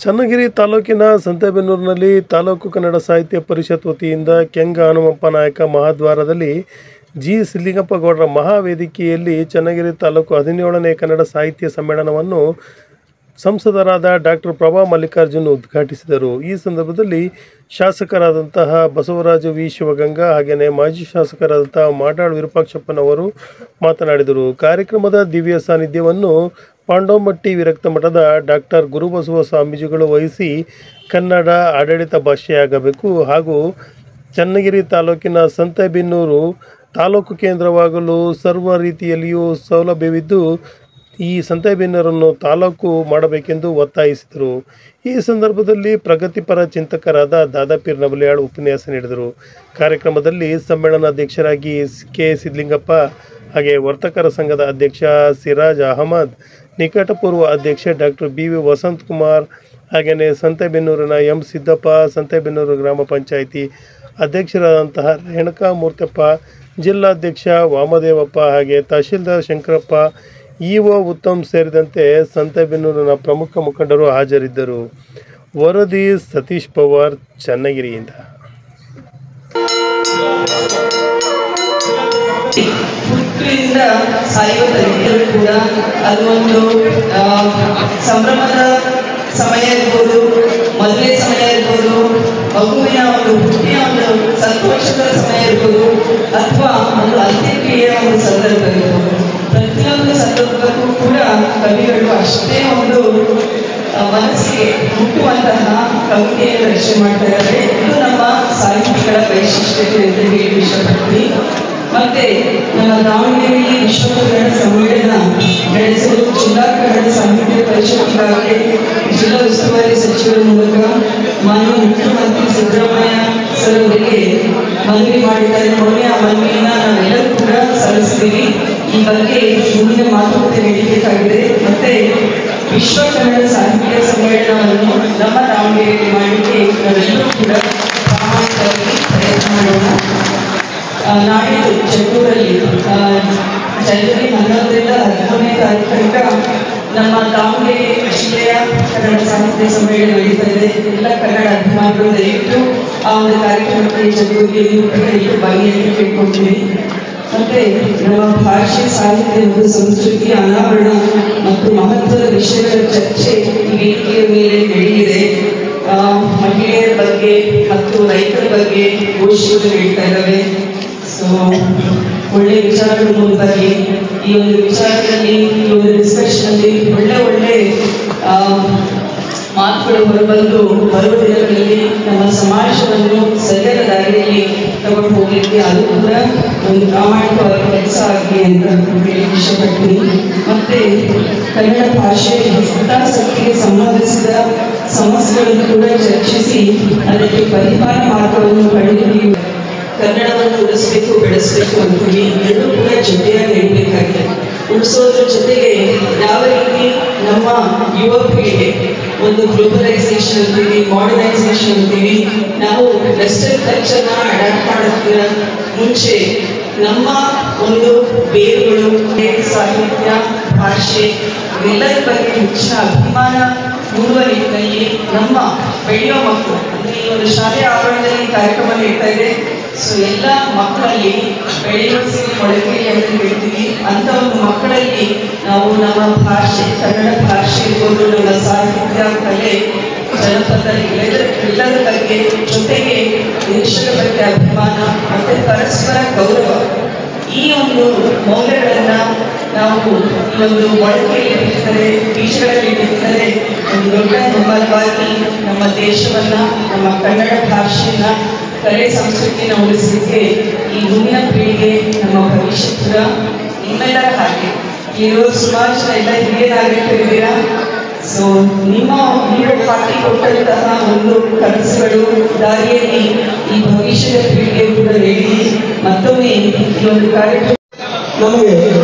ಚನ್ನಗಿರಿ ತಾಲೂಕಿನ ಸಂತೆಬೆನ್ನೂರಿನಲ್ಲಿ ತಾಲೂಕು ಕನ್ನಡ ಸಾಹಿತ್ಯ ಪರಿಷತ್ ವತಿಯಿಂದ ಕೆಂಗ ಹನುಮಪ್ಪ ನಾಯಕ ಮಹಾದ್ವಾರದಲ್ಲಿ ಜಿ ಸಿದ್ಲಿಂಗಪ್ಪ ಗೌಡರ ಮಹಾವೇದಿಕೆಯಲ್ಲಿ ಚನ್ನಗಿರಿ ತಾಲೂಕು 17ನೇ ಕನ್ನಡ ಸಾಹಿತ್ಯ ಸಮ್ಮೇಳನವನ್ನು ಸಂಸದರಾದ ಡಾಕ್ಟರ್ ಪ್ರಭಾ ಮಲ್ಲಿಕಾರ್ಜುನ್ ಉದ್ಘಾಟಿಸಿದರು. ಈ ಸಂದರ್ಭದಲ್ಲಿ ಶಾಸಕರಾದಂತಹ ಬಸವರಾಜ ವಿ ಶಿವಗಂಗಾ ಹಾಗೆಯೇ ಮಾಜಿ ಶಾಸಕರಾದಂತಹ ಮಾಡಾಳ್ ವಿರೂಪಾಕ್ಷಪ್ಪನವರು ಮಾತನಾಡಿದರು. ಕಾರ್ಯಕ್ರಮದ ದಿವ್ಯ ಸಾನ್ನಿಧ್ಯವನ್ನು ಪಾಂಡೋಮಟ್ಟಿ ವಿರಕ್ತ ಮಠದ ಡಾಕ್ಟರ್ ಗುರುಬಸವ ಸ್ವಾಮೀಜಿಗಳು ವಹಿಸಿ ಕನ್ನಡ ಆಡಳಿತ ಭಾಷೆಯಾಗಬೇಕು ಹಾಗೂ ಚನ್ನಗಿರಿ ತಾಲೂಕಿನ ಸಂತೆಬೆನ್ನೂರು ತಾಲೂಕು ಕೇಂದ್ರವಾಗಲು ಸರ್ವ ರೀತಿಯಲ್ಲಿಯೂ ಸೌಲಭ್ಯವಿದ್ದು ಈ ಸಂತೆಬೆನ್ನೂರನ್ನು ತಾಲೂಕು ಮಾಡಬೇಕೆಂದು ಒತ್ತಾಯಿಸಿದರು. ಈ ಸಂದರ್ಭದಲ್ಲಿ ಪ್ರಗತಿಪರ ಚಿಂತಕರಾದ ದಾದಾಪೀರ್ ನವಲಿಯಾಳ್ ಉಪನ್ಯಾಸ ನೀಡಿದರು. ಕಾರ್ಯಕ್ರಮದಲ್ಲಿ ಸಮ್ಮೇಳನಾಧ್ಯಕ್ಷರಾಗಿ ಕೆ ಸಿದ್ಲಿಂಗಪ್ಪ ಹಾಗೆ ವರ್ತಕರ ಸಂಘದ ಅಧ್ಯಕ್ಷ ಸಿರಾಜ್ ಅಹಮದ್, ನಿಕಟಪೂರ್ವ ಅಧ್ಯಕ್ಷ doctor B V Vasanth Kumar ಹಾಗೆಯೇ ಸಂತೆಬೆನ್ನೂರಿನ ಎಂ ಸಿದ್ದಪ್ಪ, ಸಂತೆಬೆನ್ನೂರು ಗ್ರಾಮ ಪಂಚಾಯಿತಿ ಅಧ್ಯಕ್ಷರಾದಂತಹ ರೇಣುಕಾ ಮೂರ್ತಪ್ಪ, ಜಿಲ್ಲಾಧ್ಯಕ್ಷ ವಾಮದೇವಪ್ಪ ಹಾಗೆ ತಹಶೀಲ್ದಾರ್ ಶಂಕರಪ್ಪ, ಇಒ ಉತ್ತಮ್ ಸೇರಿದಂತೆ ಸಂತೆಬೆನ್ನೂರಿನ ಪ್ರಮುಖ ಮುಖಂಡರು ಹಾಜರಿದ್ದರು. ವರದಿ ಸತೀಶ್ ಪವಾರ್, ಚನ್ನಗಿರಿಯಿಂದ. ಹುಟ್ಟಿನಿಂದ ಸಾಯುವ ತನಕ ಕೂಡ ಅದು ಒಂದು ಸಂಭ್ರಮದ ಸಮಯ ಇರ್ಬೋದು, ಮದುವೆ ಸಮಯ ಇರ್ಬೋದು, ಮಗುವಿನ ಒಂದು ಹುಟ್ಟಿನ ಒಂದು ಸಂತೋಷದ ಸಮಯ ಇರ್ಬೋದು, ಅಥವಾ ಒಂದು ಅಂತ್ಯಕ್ರಿಯೆಯ ಒಂದು ಸಂದರ್ಭ ಇರ್ಬೋದು. ಪ್ರತಿಯೊಂದು ಸಂದರ್ಭಕ್ಕೂ ಕೂಡ ಕವಿಗಳು ಅಷ್ಟೇ ಒಂದು ಮನಸ್ಸಿಗೆ ಮುಟ್ಟುವಂತಹ ಕವಿತೆಯನ್ನು ರಚನೆ ಮಾಡ್ತಾ ಇದ್ದಾರೆ. ಇದು ನಮ್ಮ ಸಾಹಿತಿಗಳ ವೈಶಿಷ್ಟ್ಯತೆ ಅಂತ ಹೇಳಿ ಇಷ್ಟಪಡ್ತೀನಿ. ಮತ್ತೆ ನಮ್ಮ ದಾವಣಗೆರೆಯಲ್ಲಿ ವಿಶ್ವ ಕನ್ನಡ ಸಮ್ಮೇಳನ ನಡೆಸಲು ಜಿಲ್ಲಾ ಕನ್ನಡ ಸಾಹಿತ್ಯ ಪರಿಷತ್ತಿಗಾಗಿ ಜಿಲ್ಲಾ ಉಸ್ತುವಾರಿ ಸಚಿವರ ಮೂಲಕ ಮಾನ್ಯ ಮುಖ್ಯಮಂತ್ರಿ ಸಿದ್ದರಾಮಯ್ಯ ಸರ್ ಅವರಿಗೆ ಮನವಿ ಮಾಡಿದ್ದಾರೆ. ಮೊನ್ನೆ ಆ ಮನವಿಯನ್ನ ನಾವೆಲ್ಲರೂ ಕೂಡ ಸಲ್ಲಿಸ್ತೀವಿ. ಈ ಬಗ್ಗೆ ಮುಂದಿನ ಮಾತುಕತೆ ನಡೀಬೇಕಾಗಿದೆ. ಮತ್ತೆ ವಿಶ್ವ ಕನ್ನಡ ಸಾಹಿತ್ಯ ಸಮ್ಮೇಳನವನ್ನು ನಮ್ಮ ದಾವಣಗೆರೆಯಲ್ಲಿ ಮಾಡಲಿಕ್ಕೆ ನಾವೆಲ್ಲರೂ ಕೂಡ ಪ್ರಾಮಾಣಿಕವಾಗಿ ಪ್ರಯತ್ನ ಮಾಡೋಣ. ನಾಡಿದ್ದು ಚೆನ್ನೂರಲ್ಲಿ ಜನವರಿ 11ರಿಂದ 13ನೇ ತಾರೀಕು ತನಕ ನಮ್ಮ ದಾವಣಗೆರೆ ಜಿಲ್ಲೆಯ ಕನ್ನಡ ಸಾಹಿತ್ಯ ಸಮ್ಮೇಳನ ನಡೀತಾ ಇದೆ. ಎಲ್ಲ ಕನ್ನಡ ಅಭಿಮಾನಿಗಳು ದಯವಿಟ್ಟು ಆ ಒಂದು ಕಾರ್ಯಕ್ರಮಕ್ಕೆ ಚೆನ್ನೂರಿಯಲ್ಲಿ ಭಾಗಿಯಾಗಿ ಕೇಳ್ಕೊಳ್ತೀವಿ. ಮತ್ತೆ ನಮ್ಮ ಭಾಷೆ, ಸಾಹಿತ್ಯ ಮತ್ತು ಸಂಸ್ಕೃತಿಯ ಅನಾವರಣ ಮತ್ತು ಮಹತ್ವದ ವಿಷಯಗಳ ಚರ್ಚೆ ಈ ವೇದಿಕೆಯ ಮೇಲೆ ನಡೆಯಿದೆ. ಮಹಿಳೆಯರ ಬಗ್ಗೆ ಮತ್ತು ರೈತರ ಬಗ್ಗೆ ಗೋಷ್ಠಿಗಳು ನಡೀತಾ ಇದ್ದಾವೆ. ಸೊ ಒಳ್ಳೆ ವಿಚಾರಗಳು ಮುಂದಾಗಿ ಈ ಒಂದು ವಿಚಾರದಲ್ಲಿ ಈ ಒಂದು ಡಿಸ್ಕಷನ್ ಅಲ್ಲಿ ಒಳ್ಳೆ ಮಾತುಗಳು ಹೊರಬಂದು ಬರುವ ದಿನಗಳಲ್ಲಿ ನಮ್ಮ ಸಮಾಜವನ್ನು ಸರಿಯಾದ ದಾರಿಯಲ್ಲಿ ತಗೊಂಡು ಹೋಗಲಿಕ್ಕೆ ಅದು ಕೂಡ ಒಂದು ಪ್ರಾಮಾಣಿಕವಾದ ಕೆಲಸ ಆಗಲಿ ಅಂತ ಹೇಳಿ ಇಷ್ಟಪಡ್ತೀನಿ. ಮತ್ತೆ ಕನ್ನಡ ಭಾಷೆ ಹಿತಾಸಕ್ತಿಗೆ ಸಂಬಂಧಿಸಿದ ಸಮಸ್ಯೆಗಳನ್ನು ಕೂಡ ಚರ್ಚಿಸಿ ಅದಕ್ಕೆ ಪರಿಹಾರ ಮಾರ್ಗವನ್ನು ಕಂಡುಹಿಡಿಯುವ ಕನ್ನಡವನ್ನು ಉಳಿಸಬೇಕು, ಬೆಳೆಸಬೇಕು ಅಂತೀವಿ. ಎಲ್ಲರೂ ಕೂಡ ಜೊತೆಯಾಗಿ ನಡೀಬೇಕಾಗಿದೆ. ಉಳಿಸೋದ್ರ ಜೊತೆಗೆ ಯಾವ ರೀತಿ ನಮ್ಮ ಯುವ ಪೀಳಿಗೆ ಒಂದು ಗ್ಲೋಬಲೈಸೇಷನ್ ಅಂತೀವಿ, ಮಾಡರ್ನೈಸೇಷನ್ ಅಂತೀವಿ, ನಾವು ವೆಸ್ಟರ್ನ್ ಕಲ್ಚರ್ನ ಅಡಾಪ್ಟ್ ಮಾಡೋದಕ್ಕೆ ಮುಂಚೆ ನಮ್ಮ ಒಂದು ಬೇರುಗಳು, ಸಾಹಿತ್ಯ, ಭಾಷೆ ಇವೆಲ್ಲರ ಬಗ್ಗೆ ಹೆಚ್ಚಿನ ಅಭಿಮಾನ ಮೂಡುವ ನಿಟ್ಟಿನಲ್ಲಿ ನಮ್ಮ ಬೆಳೆಯೋ ಮಕ್ಕಳು ಅಂದರೆ ಈ ಒಂದು ಶಾಲೆಯ ಆವರಣದಲ್ಲಿ ಕಾರ್ಯಕ್ರಮ ನಡೀತಾ ಇದೆ. ಸೊ ಎಲ್ಲ ಮಕ್ಕಳಲ್ಲಿ ಬೆಳೆಯುವ ಸಿರಿ ಮೊಳಕೆಯಲ್ಲಿ ಅಂತ ಹೇಳ್ತೀವಿ. ಅಂತ ಒಂದು ಮಕ್ಕಳಲ್ಲಿ ನಾವು ನಮ್ಮ ಭಾಷೆ, ಕನ್ನಡ ಭಾಷೆ ಇರ್ಬೋದು, ನಮ್ಮ ಸಾಹಿತ್ಯ, ಕಲೆ, ಜನಪದ ಎಲ್ಲದರ ಬಗ್ಗೆ ಜೊತೆಗೆ ದೇಶದ ಬಗ್ಗೆ ಅಭಿಮಾನ ಮತ್ತೆ ಪರಸ್ಪರ ಗೌರವ ಈ ಒಂದು ಮೌಲ್ಯಗಳನ್ನ ನಾವು ಈ ಒಂದು ಮೊಳಕೆಯಲ್ಲಿ ಬಿಟ್ಟಿದ್ದಾರೆ, ಬೀಜಗಳಲ್ಲಿ ಬಿಟ್ಟಿದ್ದಾರೆ. ಒಂದು ದೊಡ್ಡ ಹೆಮ್ಮರವಾಗಿ ನಮ್ಮ ದೇಶವನ್ನ, ನಮ್ಮ ಕನ್ನಡ ಭಾಷೆಯನ್ನ, ಕಲೆ ಸಂಸ್ಕೃತಿನ ಉಳಿಸಲಿಕ್ಕೆ ಈ ಮುಂದಿನ ಪೀಳಿಗೆ ನಮ್ಮ ಭವಿಷ್ಯದ ನಿಮ್ಮೆಲ್ಲರ ಹಾಗೆ ಇರೋ ಸುಮಾರು ಜನ ಎಲ್ಲ ಹಿರಿಯ ನಾಗರಿಕರಿದ್ದೀರಾ. ಸೊ ನೀವು ಪಾರ್ಟಿ ಕೊಟ್ಟಂತಹ ಒಂದು ಕನಸುಗಳು ದಾರಿಯಲ್ಲಿ ಈ ಭವಿಷ್ಯದ ಪೀಳಿಗೆ ಕೂಡ ನೀಡಿ ಮತ್ತೊಮ್ಮೆ ಈ ಒಂದು ಕಾರ್ಯಕ್ರಮ ನಮಗೆ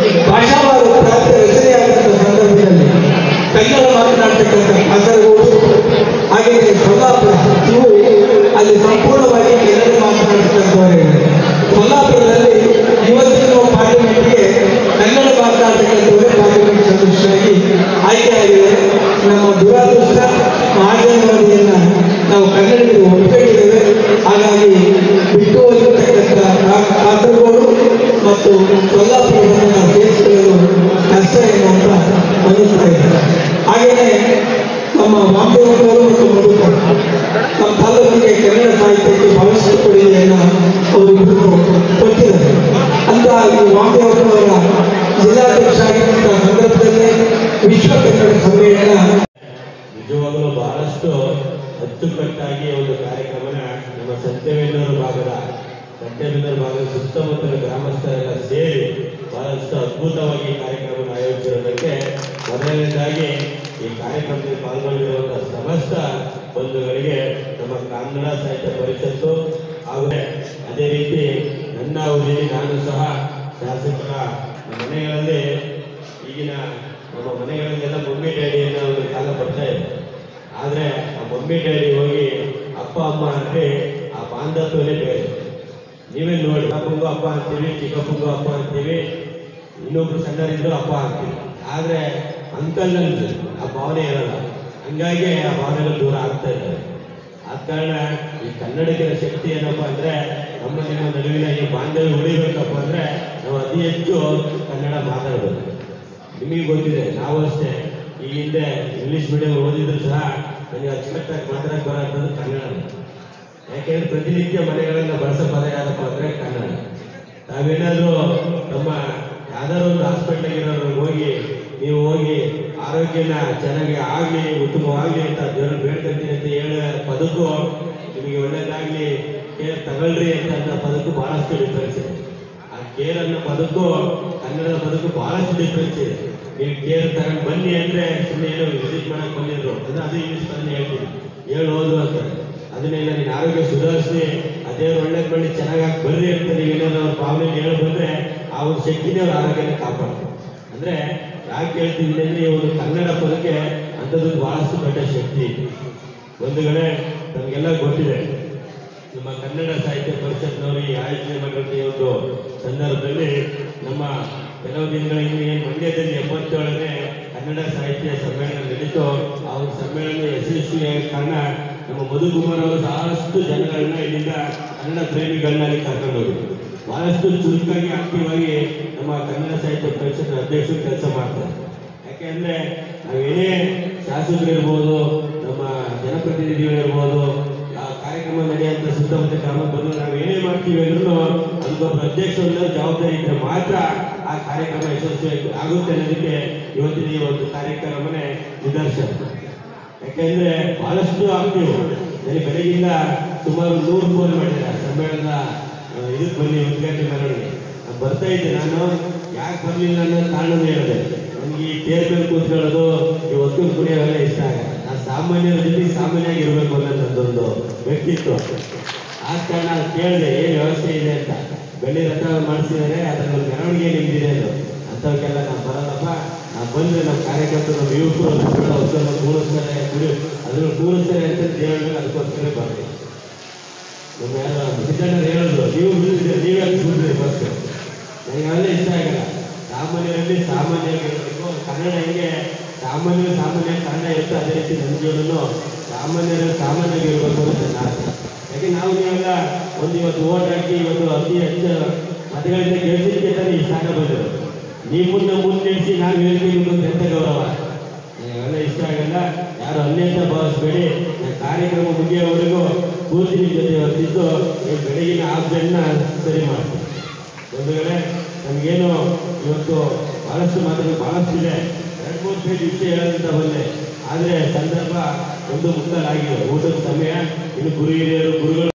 ಭಾಷಾವಾರು ಪ್ರಾಂತ್ಯ ರಚನೆಯಾದಂಥ ಸಂದರ್ಭದಲ್ಲಿ ಕನ್ನಡ ಮಾತನಾಡ್ತಕ್ಕಂಥ ಕಾಸರಗೋಡು ಹಾಗೆಯೇ ಸೊಲ್ಲಾಪುರ ಇವು ಅಲ್ಲಿ ಸಂಪೂರ್ಣವಾಗಿ ಕನ್ನಡ ಮಾತನಾಡ್ತಕ್ಕಂಥವರಿದ್ದಾರೆ. ಸೊಲ್ಲಾಪುರದಲ್ಲಿ ಇವತ್ತಿನ ಪಾರ್ಲಿಮೆಂಟ್ಗೆ ಕನ್ನಡ ಮಾತನಾಡ್ತಕ್ಕಂಥವರೇ ಪಾರ್ಲಿಮೆಂಟ್ ಸದಸ್ಯರಾಗಿ ಆಯ್ಕೆಯಾಗಿದ್ದಾರೆ. ನಮ್ಮ ದುರಾದೃಷ್ಟ ಮಹಾಜನವರದಿಯನ್ನ ನಾವು ಕನ್ನಡಕ್ಕೆ ಒಪ್ಪಿಕೊಂಡಿದ್ದೇವೆ. ಹಾಗಾಗಿ ಬಿಟ್ಟು ಹೋಗಿರ್ತಕ್ಕಂಥ ಕಾಸರಗೋಡು ಮತ್ತು ಸೊಲ್ಲಾಪುರವನ್ನು ನಾವು ಸೇರಿಸಿಕೊಳ್ಳಲು ಕಷ್ಟ ಎನ್ನುವಂತ ಅನ್ನಿಸ್ತಾ ಇದ್ದಾರೆ. ಹಾಗೆಯೇ ನಮ್ಮ ವಾಮದೇವರವರು ಮತ್ತು ಮಧುಕರ್ ನಮ್ಮ ತಾಲೂಕಿಗೆ ಕನ್ನಡ ಸಾಹಿತ್ಯಕ್ಕೆ ಬಹಳಷ್ಟು ಕೊಡುಗೆಯನ್ನು ಅವರು ಕೊಟ್ಟಿದ್ದಾರೆ ಅಂತ ಈ ವಾಮದೇವರವರ ಜಿಲ್ಲಾಧ್ಯಕ್ಷ ಆಗಿರುವಂತಹ ಸಂದರ್ಭದಲ್ಲಿ ವಿಶ್ವ ಕನ್ನಡ ಸಮ್ಮೇಳನ ನಿಜವಾಗಲೂ ಬಹಳಷ್ಟು ಅಚ್ಚುಕಟ್ಟಾಗಿ ಒಂದು ಕಾರ್ಯಕ್ರಮನ ನಮ್ಮ ಸಂತೆಬೆನ್ನೂರು ಭಾಗದ ಸುತ್ತಮುತ್ತಲ ಗ್ರಾಮಸ್ಥರೆಲ್ಲ ಸೇರಿ ಬಹಳಷ್ಟು ಅದ್ಭುತವಾಗಿ ಕಾರ್ಯಕ್ರಮವನ್ನು ಆಯೋಜಿಸಿರೋದಕ್ಕೆ ಮೊದಲನೇದಾಗಿ ಈ ಕಾರ್ಯಕ್ರಮದಲ್ಲಿ ಪಾಲ್ಗೊಂಡಿರುವಂತಹ ಸಮಸ್ತ ಬಂಧುಗಳಿಗೆ ನಮ್ಮ ಕನ್ನಡ ಸಾಹಿತ್ಯ ಪರಿಷತ್ತು ಹಾಗೂ ಅದೇ ರೀತಿ ನನ್ನ ಅವಧಿಯಲ್ಲಿ ನಾನು ಸಹ ಶಾಸಕರ ಮನೆಗಳಲ್ಲಿ ಈಗಿನ ನಮ್ಮ ಮನೆಗಳಲ್ಲೆಲ್ಲ ಮಮ್ಮಿ ಡ್ಯಾಡಿಯನ್ನು ಒಂದು ಕಾಲ ಬರ್ತಾ ಇದೆ. ಆದರೆ ಆ ಮಮ್ಮಿ ಡ್ಯಾಡಿ ಹೋಗಿ ಅಪ್ಪ ಅಮ್ಮ ಅಂದರೆ ಆ ಬಾಂಧತ್ವನೇ ಬೇರೆ. ನೀವೇ ನೋಡಿ, ಅಪ್ಪಂಗೂ ಅಪ್ಪ ಅಂತೀವಿ, ಚಿಕ್ಕಪ್ಪಂಗೂ ಅಪ್ಪ ಅಂತೀವಿ, ಇನ್ನೊಬ್ರು ಸಣ್ಣರಿದ್ರು ಅಪ್ಪ ಅಂತೀವಿ. ಆದರೆ ಅಂಕಲ್ ಅಂದ್ರೆ ಆ ಭಾವನೆ ಇರಲ್ಲ. ಹಂಗಾಗಿ ಆ ಭಾವನೆಗಳು ದೂರ ಆಗ್ತಾ ಇದ್ದಾರೆ. ಆದ ಕಾರಣ ಈ ಕನ್ನಡಿಗರ ಶಕ್ತಿ ಏನಪ್ಪ ಅಂದರೆ ನಮ್ಮ ನಿಮ್ಮ ನಡುವಿನ ಈ ಬಾಂಧವ್ಯ ಉಳಿಬೇಕಪ್ಪ ಅಂದರೆ ನಾವು ಅತಿ ಹೆಚ್ಚು ಕನ್ನಡ ಮಾತಾಡಬೇಕು. ನಿಮಗೆ ಗೊತ್ತಿದೆ, ನಾವು ಅಷ್ಟೇ ಈ ಹಿಂದೆ ಇಂಗ್ಲೀಷ್ ಮೀಡಿಯಂ ಓದಿದ್ರು ಸಹ ನನಗೆ ಅಚ್ಚುಕಟ್ಟಾಗಿ ಮಾತಾಡಕ್ಕೆ ಬರೋಂಥದ್ದು ಕನ್ನಡ. ಯಾಕೆಂದ್ರೆ ಪ್ರತಿನಿತ್ಯ ಮನೆಗಳನ್ನ ಬಳಸೋ ಪದ ಯಾರಪ್ಪ ಅಂದರೆ ಕನ್ನಡ. ನಾವೇನಾದರೂ ನಮ್ಮ ಯಾವ್ದಾದ್ರು ಒಂದು ಹಾಸ್ಪಿಟ್ಲಿಗಿರೋರು ಹೋಗಿ ನೀವು ಹೋಗಿ ಆರೋಗ್ಯನ ಚೆನ್ನಾಗಿ ಆಗಲಿ, ಉತ್ತಮವಾಗಲಿ ಅಂತ ದೇವರು ಬೇಡ್ಕೊಳ್ತೀನಿ ಅಂತ ಹೇಳೋ ಪದಕ್ಕೂ ನಿಮಗೆ ಒಳ್ಳೇದಾಗಲಿ, ಕೇರ್ ತಗೊಳ್ರಿ ಅಂತ ಅನ್ನೋ ಪದಕ್ಕೂ ಬಹಳಷ್ಟು ಡಿಫ್ರೆನ್ಸ್ ಇದೆ. ಆ ಕೇರ್ ಅನ್ನೋ ಪದಕ್ಕೂ ಕನ್ನಡದ ಪದಕ್ಕೂ ಬಹಳಷ್ಟು ಡಿಫ್ರೆನ್ಸ್ ಇದೆ. ನೀವು ಕೇರ್ ತಗೊಂಡು ಬನ್ನಿ ಅಂದರೆ ಸುಮ್ಮನೆ ಏನೋ ವಿಸಿಟ್ ಮಾಡಕ್ಕೆ ಬಂದಿದ್ರು ಅಂದರೆ ಅದು ಇಂಗ್ಲೀಷ್ ಪದನೇ ಹೇಳ್ತೀನಿ, ಹೇಳಿ ಹೋದ್ರು ಅಂತ. ಅದನ್ನೆಲ್ಲ ನೀನು ಆರೋಗ್ಯ ಸುಧಾರಿಸಿ ಅದೇ ಒಳ್ಳೇದು ಮಾಡಿ ಚೆನ್ನಾಗಿ ಬರ್ರಿ ಅಂತ ನೀವೇನಾದ್ರು ಅವ್ರ ಭಾವನೆ ಹೇಳಿ ಬಂದರೆ ಆ ಒಂದು ಶಕ್ತಿನೇ ಅವ್ರ ಆರೋಗ್ಯನ ಕಾಪಾಡ್ತಾರೆ. ಅಂದರೆ ಯಾಕೆ ಹೇಳ್ತೀನಿ ಅಂದರೆ ಈ ಒಂದು ಕನ್ನಡ ಪದಕ್ಕೆ ಅಂಥದ್ದು ಬಹಳಷ್ಟು ದೊಡ್ಡ ಶಕ್ತಿ ಇದೆ. ಒಂದು ಕಡೆ ನಮಗೆಲ್ಲ ಗೊತ್ತಿದೆ, ನಮ್ಮ ಕನ್ನಡ ಸಾಹಿತ್ಯ ಪರಿಷತ್ನವರು ಈ ಆಯೋಜನೆ ಮಾಡಿರುವಂಥ ಈ ಒಂದು ಸಂದರ್ಭದಲ್ಲಿ ನಮ್ಮ ಕೆಲವು ದಿನಗಳ ಹಿಂದೆ ಏನು ಮಂಡ್ಯದಲ್ಲಿ 77ನೇ ಕನ್ನಡ ಸಾಹಿತ್ಯ ಸಮ್ಮೇಳನ ನಡೀತು. ಆ ಒಂದು ಸಮ್ಮೇಳನ ಯಶಸ್ವಿಯಾದ ಕಾರಣ ನಮ್ಮ ಮಧುಕುಮಾರ್ ಅವರು ಸಾಕಷ್ಟು ಜನಗಳನ್ನ ಇಲ್ಲಿಂದ ಕನ್ನಡ ಪ್ರೇಮಿಗಳನ್ನ ಅಲ್ಲಿ ಕರ್ಕೊಂಡು ಹೋಗಿದ್ರು. ಬಹಳಷ್ಟು ಚುರುಕಾಗಿ ಆಕ್ಟಿವ್ ಆಗಿ ನಮ್ಮ ಕನ್ನಡ ಸಾಹಿತ್ಯ ಪರಿಷತ್ ಅಧ್ಯಕ್ಷರು ಕೆಲಸ ಮಾಡ್ತಾರೆ. ಯಾಕೆಂದ್ರೆ ನಾವೇನೇ ಶಾಸಕರಿರ್ಬೋದು, ನಮ್ಮ ಜನಪ್ರತಿನಿಧಿಗಳಿರ್ಬೋದು, ಆ ಕಾರ್ಯಕ್ರಮ ನಡೆಯುವಂಥ ಸುತ್ತಮುತ್ತ ಗ್ರಾಮ ಬಂದು ನಾವೇನೇ ಮಾಡ್ತೀವಿ ಅಂದ್ರೂ ಅದಕ್ಕೊಬ್ಬರು ಅಧ್ಯಕ್ಷರ ಜವಾಬ್ದಾರಿ ಇದ್ದರೆ ಮಾತ್ರ ಆ ಕಾರ್ಯಕ್ರಮ ಯಶಸ್ವಿ ಆಗುತ್ತೆ ಅನ್ನೋದಕ್ಕೆ ಇವತ್ತಿನ ಈ ಒಂದು ಕಾರ್ಯಕ್ರಮನೇ ನಿದರ್ಶನ. ಯಾಕೆಂದ್ರೆ ಬಹಳಷ್ಟು ಆಕ್ಟಿವ್. ನನಗೆ ಬೆಳಗಿಂದ ಸುಮಾರು 100 ಫೋನ್ ಮಾಡಿದ್ದಾರೆ ಸಮ್ಮೇಳನ ಇದಕ್ಕೆ ಬನ್ನಿ ಉದ್ಘಾಟನೆ ಮೆರವಣಿಗೆ. ನಾನು ಬರ್ತಾ ಇದ್ದೆ. ನಾನು ಯಾಕೆ ಬರಲಿಲ್ಲ ಅನ್ನೋ ಕಾರಣ ಹೇಳಿದೆ. ನನಗೆ ಈ ಟೇರ್ ಮೇಲೆ ಕೂತ್ಕೊಳ್ಳೋದು, ಈ ಒತ್ತು ಕುಡಿಯೋವೆಲ್ಲ ಇಷ್ಟ ಆಗಲ್ಲ. ನಾನು ಸಾಮಾನ್ಯರ ಜೊತೆಗೆ ಸಾಮಾನ್ಯವಾಗಿ ಇರಬೇಕು ಅನ್ನೋದೊಂದು ವ್ಯಕ್ತಿತ್ವ. ಆದ ಕಾರಣ ಕೇಳಿದೆ ಏನು ವ್ಯವಸ್ಥೆ ಇದೆ ಅಂತ. ಬೆಳ್ಳಿ ರಥ ಮಾಡಿಸಿದರೆ ಅದರ ಮೆರವಣಿಗೆ ನಿಮ್ದಿದೆ ಅದು. ಅಂಥವಕ್ಕೆಲ್ಲ ನಾನು ಬರಲ್ಲಪ್ಪ, ನಾನು ಬಂದರೆ ನಮ್ಮ ಕಾರ್ಯಕರ್ತರು, ನಮ್ಮ ಯುವಕರು ನಮ್ಮ ಹೊಸನ್ನು ಕೂರಿಸ್ತಾರೆ, ಅದನ್ನು ಕೂರಿಸ್ತಾರೆ ಅಂತ ದೇವರಿಗೆ ಅದಕ್ಕೋಸ್ಕರ ಬರ್ತೀವಿ. ನಮ್ಮ ಯಾರು ಸಿದ್ದಣ್ಣರು ಹೇಳಿದ್ರು, ನೀವು ಬಿಟ್ಟಿದ್ರೆ ನೀವೇ ಬಿಡ್ರಿ ಬಸ್. ನನಗೆ ಅವೆಲ್ಲ ಇಷ್ಟ ಆಗಲ್ಲ. ಸಾಮಾನ್ಯರಲ್ಲಿ ಸಾಮಾನ್ಯವಾಗಿರಬೇಕು. ಕನ್ನಡ ಹೆಂಗೆ ಸಾಮಾನ್ಯ ಕನ್ನಡ ಇರುತ್ತೆ, ಅದೇ ರೀತಿ ನನ್ನ ಜೀವನೂ ಸಾಮಾನ್ಯರಲ್ಲಿ ಸಾಮಾನ್ಯವಾಗಿರ್ಬೇಕು ಅಂತ ನನ್ನ ಆಸೆ. ಯಾಕೆ ನಾವು ನೀವೆಲ್ಲ ಒಂದು ಇವತ್ತು ಓಟ್ ಹಾಕಿ ಇವತ್ತು ಅತಿ ಹೆಚ್ಚು ಮತಗಳಿಂದ ಗೆಲ್ಸಿದ್ದಕ್ಕೆ ತಾನೇ ಈ ಸ್ಥಾನ ಬಂದರು. ನಿಮ್ಮನ್ನ ಮುನ್ನಡೆಸಿ ನಾನು ಹೇಳ್ತೀನಿ ಎಂಥ ಗೌರವ. ಅವೆಲ್ಲ ಇಷ್ಟ ಆಗಲ್ಲ. ಯಾರು ಅನ್ಯಂತ ಭಾವಿಸ್ಬೇಡಿ. ಕಾರ್ಯಕ್ರಮ ಮುಗಿಯೋವರೆಗೂ ಪೂರ್ತಿ ನಿಮ್ಮ ಜೊತೆ ವರ್ತಿದ್ದು ಬೆಳಗಿನ ಆಬ್ಜೆಕ್ಟ್ನ ಸರಿ ಮಾಡ್ತೀನಿ. ಒಂದು ವೇಳೆ ನಮಗೇನು ಇವತ್ತು ಬಹಳಷ್ಟು ಮಾತುಗಳು ಬಹಳಷ್ಟಿದೆ. 2-3 ಪೇಜ್ ವಿಷಯ ಹೇಳೋದಂತ ಬಂದೆ. ಆದರೆ ಸಂದರ್ಭ ಒಂದು ಮುಕ್ಕಾಲಾಗಿದೆ. ಊಟದ ಸಮಯ. ಇನ್ನು ಗುರು ಹಿರಿಯರು ಗುರುಗಳು